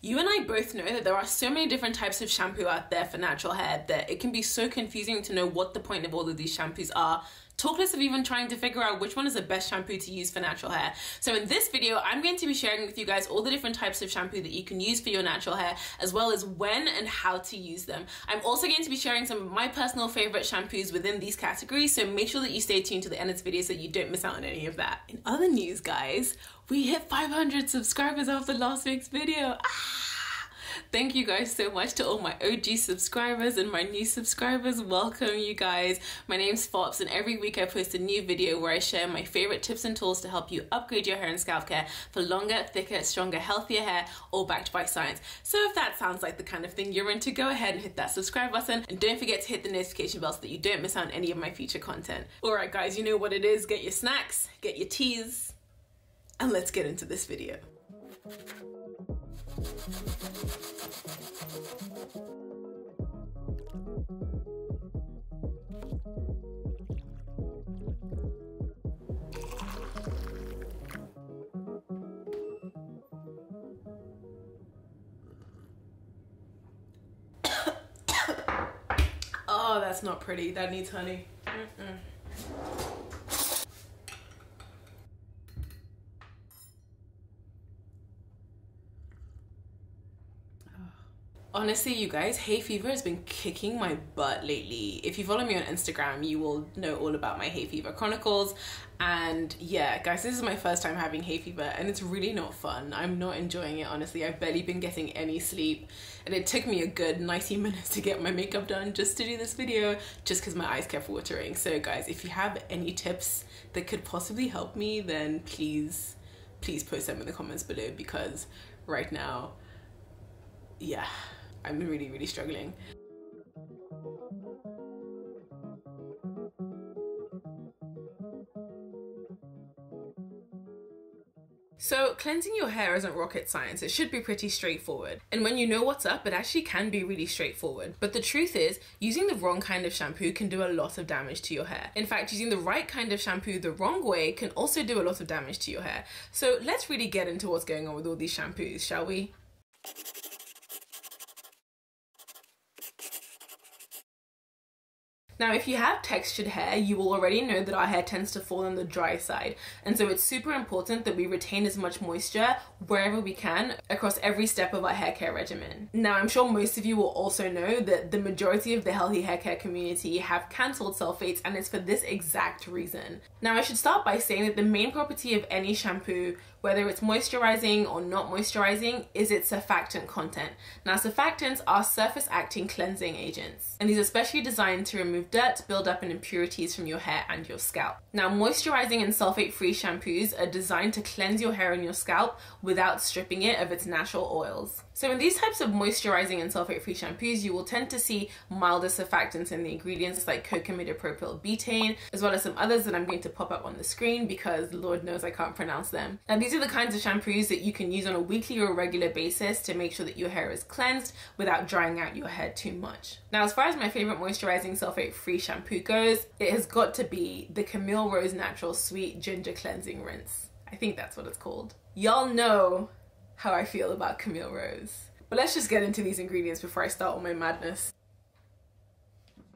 You and I both know that there are so many different types of shampoo out there for natural hair that it can be so confusing to know what the point of all of these shampoos are, talk less of even trying to figure out which one is the best shampoo to use for natural hair. So in this video, I'm going to be sharing with you guys all the different types of shampoo that you can use for your natural hair, as well as when and how to use them. I'm also going to be sharing some of my personal favorite shampoos within these categories, so make sure that you stay tuned to the end of this video so you don't miss out on any of that. In other news, guys, we hit 500 subscribers after last week's video. Thank you guys so much to all my OG subscribers and my new subscribers. Welcome, you guys. My name's Fops, and every week I post a new video where I share my favorite tips and tools to help you upgrade your hair and scalp care for longer, thicker, stronger, healthier hair, all backed by science. So if that sounds like the kind of thing you're into, go ahead and hit that subscribe button, and don't forget to hit the notification bell so that you don't miss out on any of my future content. Alright guys, you know what it is. Get your snacks, get your teas, and let's get into this video. Oh, that's not pretty. That needs honey. Honestly, you guys, hay fever has been kicking my butt lately. If you follow me on Instagram, you will know all about my hay fever chronicles. And yeah, guys, this is my first time having hay fever and it's really not fun. I'm not enjoying it, honestly. I've barely been getting any sleep. And it took me a good 90 minutes to get my makeup done just to do this video, just because my eyes kept watering. So guys, if you have any tips that could possibly help me, then please post them in the comments below, because right now, yeah, I'm really struggling. So cleansing your hair isn't rocket science. It should be pretty straightforward. And when you know what's up, it actually can be really straightforward. But the truth is, using the wrong kind of shampoo can do a lot of damage to your hair. In fact, using the right kind of shampoo the wrong way can also do a lot of damage to your hair. So let's really get into what's going on with all these shampoos, shall we? Now, if you have textured hair, you will already know that our hair tends to fall on the dry side. And so it's super important that we retain as much moisture wherever we can across every step of our hair care regimen. Now, I'm sure most of you will also know that the majority of the healthy hair care community have cancelled sulfates, and it's for this exact reason. Now, I should start by saying that the main property of any shampoo, whether it's moisturizing or not moisturizing, is its surfactant content. Now, surfactants are surface acting cleansing agents, and these are specially designed to remove dirt, buildup, and impurities from your hair and your scalp. Now, moisturizing and sulfate-free shampoos are designed to cleanse your hair and your scalp without stripping it of its natural oils. So in these types of moisturizing and sulfate-free shampoos, you will tend to see milder surfactants in the ingredients like cocamidopropyl betaine, as well as some others that I'm going to pop up on the screen because Lord knows I can't pronounce them. Now, these are the kinds of shampoos that you can use on a weekly or regular basis to make sure that your hair is cleansed without drying out your hair too much. Now, as far as my favorite moisturizing sulfate-free shampoo goes, it has got to be the Camille Rose Natural Sweet Ginger Cleansing Rinse. I think that's what it's called. Y'all know how I feel about Camille Rose. But let's just get into these ingredients before I start all my madness.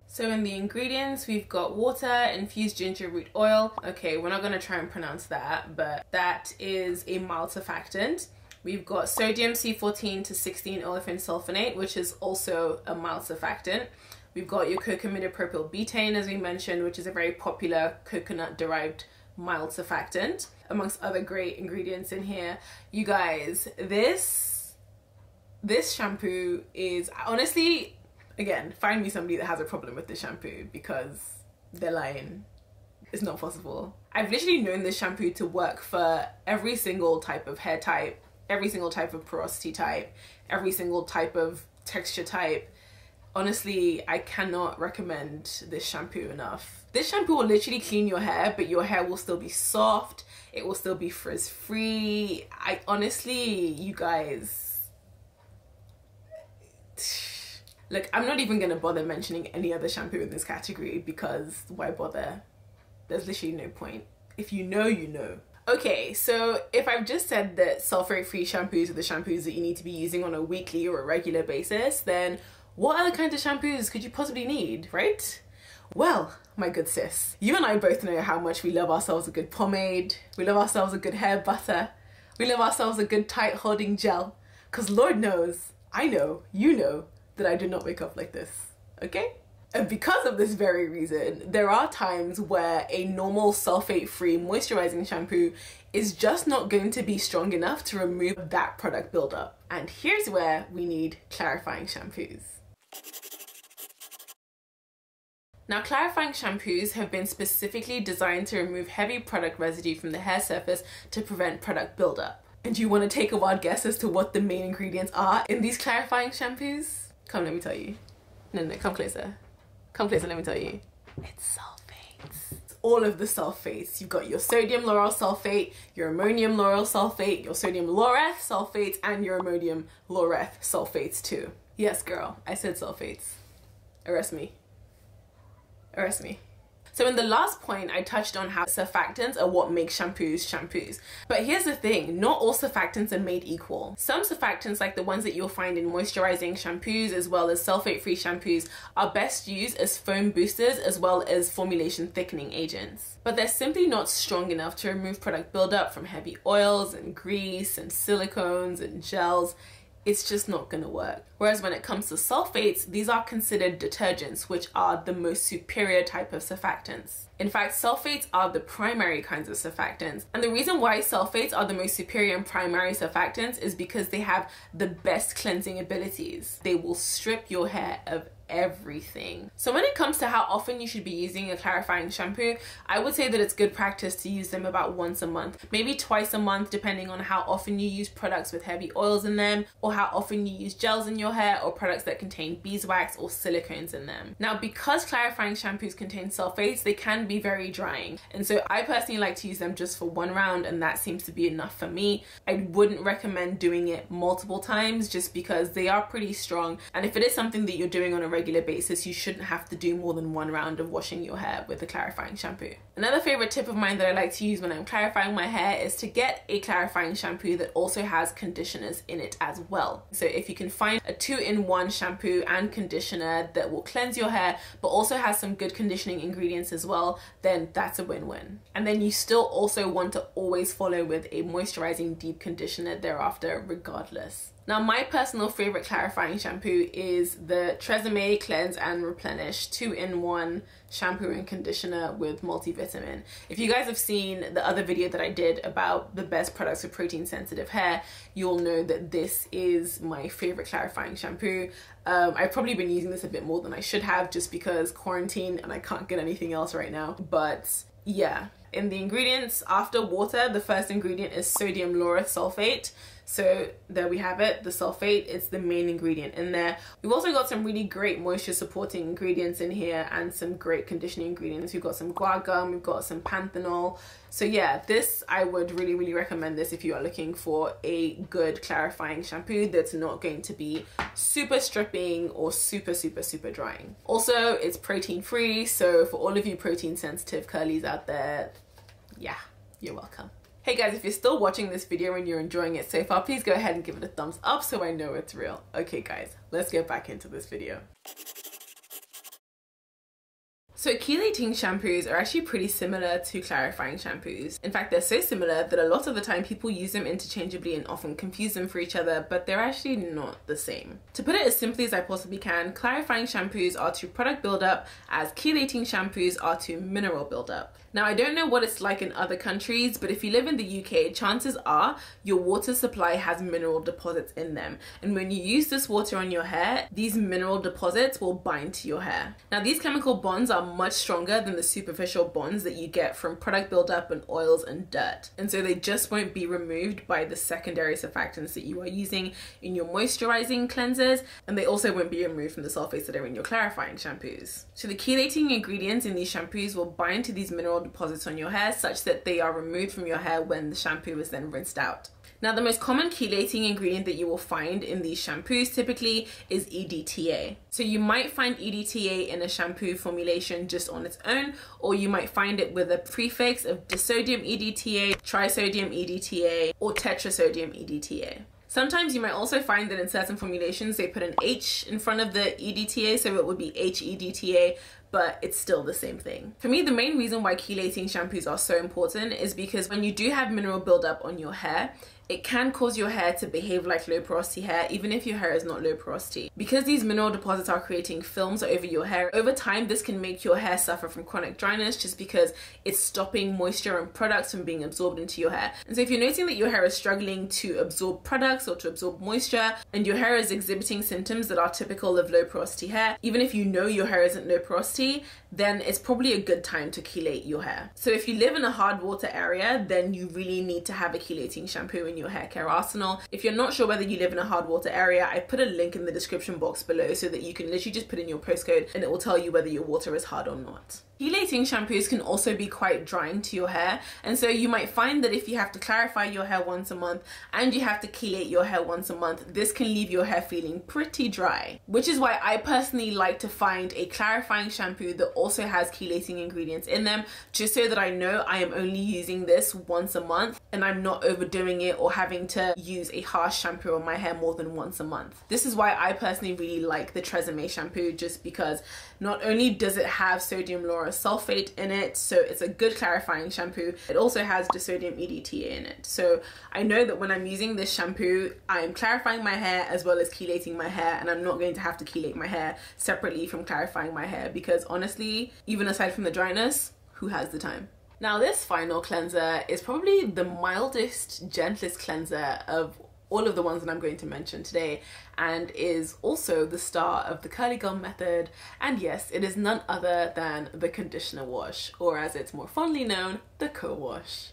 So in the ingredients, we've got water, infused ginger root oil. Okay, we're not gonna try and pronounce that, but that is a mild surfactant. We've got sodium C14 to 16 olefin sulfonate, which is also a mild surfactant. We've got your cocamidopropyl betaine, as we mentioned, which is a very popular coconut-derived mild surfactant, amongst other great ingredients in here. You guys, this shampoo is honestly, again, find me somebody that has a problem with this shampoo because they're lying. It's not possible. I've literally known this shampoo to work for every single type of hair type, every single type of porosity type, every single type of texture type. Honestly, I cannot recommend this shampoo enough. This shampoo will literally clean your hair, but your hair will still be soft. It will still be frizz-free. I honestly, you guys, look, I'm not even gonna bother mentioning any other shampoo in this category because why bother? There's literally no point. If you know, you know. Okay, so if I've just said that sulfate-free shampoos are the shampoos that you need to be using on a weekly or a regular basis, then what other kinds of shampoos could you possibly need, right? Well, my good sis, you and I both know how much we love ourselves a good pomade, we love ourselves a good hair butter, we love ourselves a good tight holding gel, because Lord knows, I know, you know, that I do not wake up like this, okay? And because of this very reason, there are times where a normal sulfate-free moisturizing shampoo is just not going to be strong enough to remove that product buildup. And here's where we need clarifying shampoos. Now, clarifying shampoos have been specifically designed to remove heavy product residue from the hair surface to prevent product buildup. And do you want to take a wild guess as to what the main ingredients are in these clarifying shampoos? Come, let me tell you. No, come closer. Come closer, let me tell you. It's sulfates. It's all of the sulfates. You've got your sodium lauryl sulfate, your ammonium lauryl sulfate, your sodium laureth sulfates, and your ammonium laureth sulfates too. Yes, girl, I said sulfates. Arrest me. Arrest me. So in the last point, I touched on how surfactants are what make shampoos shampoos. But here's the thing, not all surfactants are made equal. Some surfactants, like the ones that you'll find in moisturizing shampoos as well as sulfate-free shampoos, are best used as foam boosters as well as formulation thickening agents. But they're simply not strong enough to remove product buildup from heavy oils and grease and silicones and gels. It's just not gonna work. Whereas when it comes to sulfates, these are considered detergents, which are the most superior type of surfactants. In fact, sulfates are the primary kinds of surfactants. And the reason why sulfates are the most superior and primary surfactants is because they have the best cleansing abilities. They will strip your hair of everything. So when it comes to how often you should be using a clarifying shampoo, I would say that it's good practice to use them about once a month, maybe twice a month, depending on how often you use products with heavy oils in them, or how often you use gels in your hair, or products that contain beeswax or silicones in them. Now, because clarifying shampoos contain sulfates, they can be very drying. And so I personally like to use them just for one round, and that seems to be enough for me. I wouldn't recommend doing it multiple times just because they are pretty strong. And if it is something that you're doing on a regular basis, you shouldn't have to do more than one round of washing your hair with a clarifying shampoo. Another favorite tip of mine that I like to use when I'm clarifying my hair is to get a clarifying shampoo that also has conditioners in it as well. So if you can find a 2-in-1 shampoo and conditioner that will cleanse your hair but also has some good conditioning ingredients as well, then that's a win-win. And then you still also want to always follow with a moisturizing deep conditioner thereafter regardless. Now, my personal favorite clarifying shampoo is the Tresemme Cleanse and Replenish 2-in-1 shampoo and conditioner with multivitamin. If you guys have seen the other video that I did about the best products for protein sensitive hair, you'll know that this is my favorite clarifying shampoo. I've probably been using this a bit more than I should have just because quarantine and I can't get anything else right now. But yeah, in the ingredients after water, the first ingredient is sodium laureth sulfate. So there we have it, the sulfate is the main ingredient in there. We've also got some really great moisture supporting ingredients in here and some great conditioning ingredients. We've got some guar gum, we've got some panthenol. So yeah, this, I would really recommend this if you are looking for a good clarifying shampoo that's not going to be super stripping or super drying. Also, it's protein free, so for all of you protein sensitive curlies out there, yeah, you're welcome. Hey guys, if you're still watching this video and you're enjoying it so far, please go ahead and give it a thumbs up so I know it's real. Okay guys, let's get back into this video. So chelating shampoos are actually pretty similar to clarifying shampoos. In fact, they're so similar that a lot of the time people use them interchangeably and often confuse them for each other, but they're actually not the same. To put it as simply as I possibly can, clarifying shampoos are to product buildup as chelating shampoos are to mineral buildup. Now, I don't know what it's like in other countries, but if you live in the UK, chances are your water supply has mineral deposits in them. And when you use this water on your hair, these mineral deposits will bind to your hair. Now, these chemical bonds are much stronger than the superficial bonds that you get from product buildup and oils and dirt. And so they just won't be removed by the secondary surfactants that you are using in your moisturizing cleansers. And they also won't be removed from the sulfates that are in your clarifying shampoos. So the chelating ingredients in these shampoos will bind to these mineral deposits on your hair such that they are removed from your hair when the shampoo is then rinsed out. Now, the most common chelating ingredient that you will find in these shampoos typically is EDTA. So you might find EDTA in a shampoo formulation just on its own, or you might find it with a prefix of disodium EDTA, trisodium EDTA, or tetrasodium EDTA. Sometimes you might also find that in certain formulations they put an H in front of the EDTA, so it would be HEDTA, but it's still the same thing. For me, the main reason why chelating shampoos are so important is because when you do have mineral buildup on your hair, it can cause your hair to behave like low porosity hair, even if your hair is not low porosity. Because these mineral deposits are creating films over your hair, over time this can make your hair suffer from chronic dryness just because it's stopping moisture and products from being absorbed into your hair. And so if you're noticing that your hair is struggling to absorb products or to absorb moisture, and your hair is exhibiting symptoms that are typical of low porosity hair, even if you know your hair isn't low porosity, then it's probably a good time to chelate your hair. So if you live in a hard water area, then you really need to have a chelating shampoo in your hair care arsenal. If you're not sure whether you live in a hard water area, I put a link in the description box below so that you can literally just put in your postcode and it will tell you whether your water is hard or not. Chelating shampoos can also be quite drying to your hair, and so you might find that if you have to clarify your hair once a month and you have to chelate your hair once a month, this can leave your hair feeling pretty dry. Which is why I personally like to find a clarifying shampoo that also has chelating ingredients in them, just so that I know I am only using this once a month and I'm not overdoing it or having to use a harsh shampoo on my hair more than once a month. This is why I personally really like the Tresemme shampoo, just because not only does it have sodium lauryl sulfate in it, so it's a good clarifying shampoo, it also has disodium EDTA in it. So I know that when I'm using this shampoo, I'm clarifying my hair as well as chelating my hair, and I'm not going to have to chelate my hair separately from clarifying my hair, because honestly, even aside from the dryness, who has the time? Now, this final cleanser is probably the mildest, gentlest cleanser of all of the ones that I'm going to mention today, and is also the star of the curly girl method. And yes, it is none other than the conditioner wash, or as it's more fondly known, the co-wash.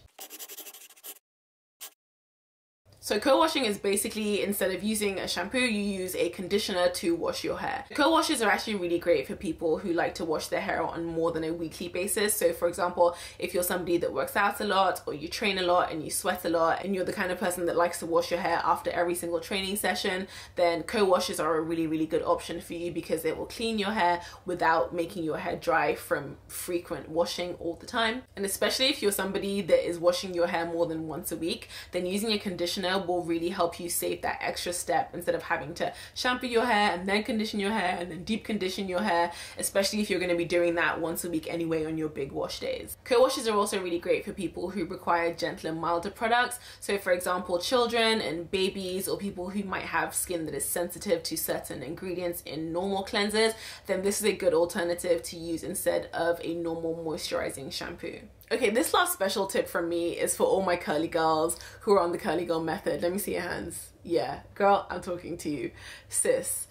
So co-washing is basically, instead of using a shampoo, you use a conditioner to wash your hair. Co-washes are actually really great for people who like to wash their hair on more than a weekly basis. So for example, if you're somebody that works out a lot, or you train a lot and you sweat a lot, and you're the kind of person that likes to wash your hair after every single training session, then co-washes are a really, really good option for you, because it will clean your hair without making your hair dry from frequent washing all the time. And especially if you're somebody that is washing your hair more than once a week, then using a conditioner will really help you save that extra step instead of having to shampoo your hair and then condition your hair and then deep condition your hair, especially if you're going to be doing that once a week anyway on your big wash days. Co-washes are also really great for people who require gentler, milder products. So for example, children and babies, or people who might have skin that is sensitive to certain ingredients in normal cleansers, then this is a good alternative to use instead of a normal moisturizing shampoo. Okay, this last special tip from me is for all my curly girls who are on the curly girl method. Let me see your hands. Yeah, girl, I'm talking to you. Sis,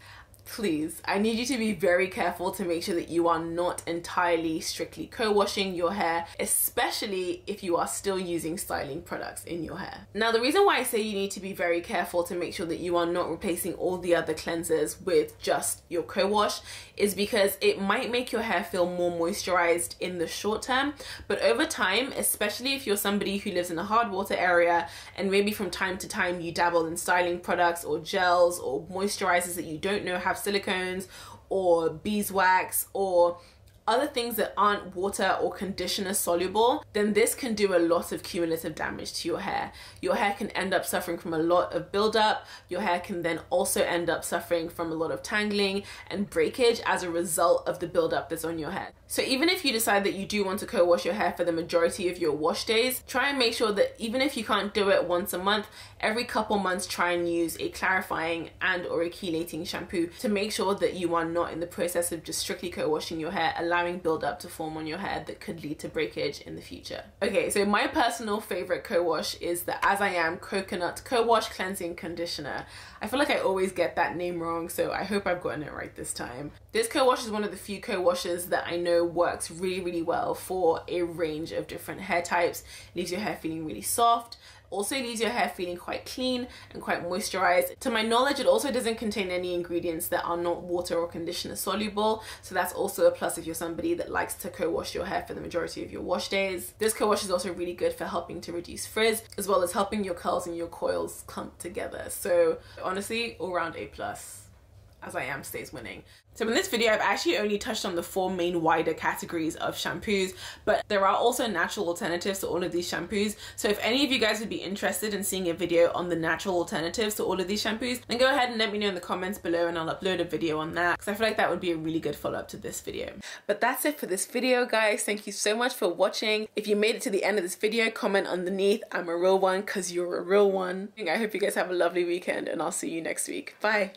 please, I need you to be very careful to make sure that you are not entirely strictly co-washing your hair, especially if you are still using styling products in your hair. Now, the reason why I say you need to be very careful to make sure that you are not replacing all the other cleansers with just your co-wash is because it might make your hair feel more moisturized in the short term, but over time, especially if you're somebody who lives in a hard water area and maybe from time to time you dabble in styling products or gels or moisturizers that you don't know have silicones or beeswax or other things that aren't water or conditioner soluble, then this can do a lot of cumulative damage to your hair. Your hair can end up suffering from a lot of buildup. Your hair can then also end up suffering from a lot of tangling and breakage as a result of the buildup that's on your hair. So even if you decide that you do want to co-wash your hair for the majority of your wash days, try and make sure that even if you can't do it once a month, every couple months try and use a clarifying and or a chelating shampoo to make sure that you are not in the process of just strictly co-washing your hair, allowing buildup to form on your hair that could lead to breakage in the future. Okay, so my personal favorite co-wash is the As I Am Coconut Co-Wash Cleansing Conditioner. I feel like I always get that name wrong, so I hope I've gotten it right this time. This co-wash is one of the few co-washes that I know works really, really well for a range of different hair types. It leaves your hair feeling really soft, Also leaves your hair feeling quite clean and quite moisturized. To my knowledge, it also doesn't contain any ingredients that are not water or conditioner soluble, so that's also a plus if you're somebody that likes to co-wash your hair for the majority of your wash days. This co-wash is also really good for helping to reduce frizz, as well as helping your curls and your coils clump together. So honestly, all round A+, as I am stays winning. So in this video, I've actually only touched on the 4 main wider categories of shampoos, but there are also natural alternatives to all of these shampoos. So if any of you guys would be interested in seeing a video on the natural alternatives to all of these shampoos, then go ahead and let me know in the comments below and I'll upload a video on that, because I feel like that would be a really good follow-up to this video. But that's it for this video, guys. Thank you so much for watching. If you made it to the end of this video, comment underneath, "I'm a real one," because you're a real one. I hope you guys have a lovely weekend and I'll see you next week. Bye.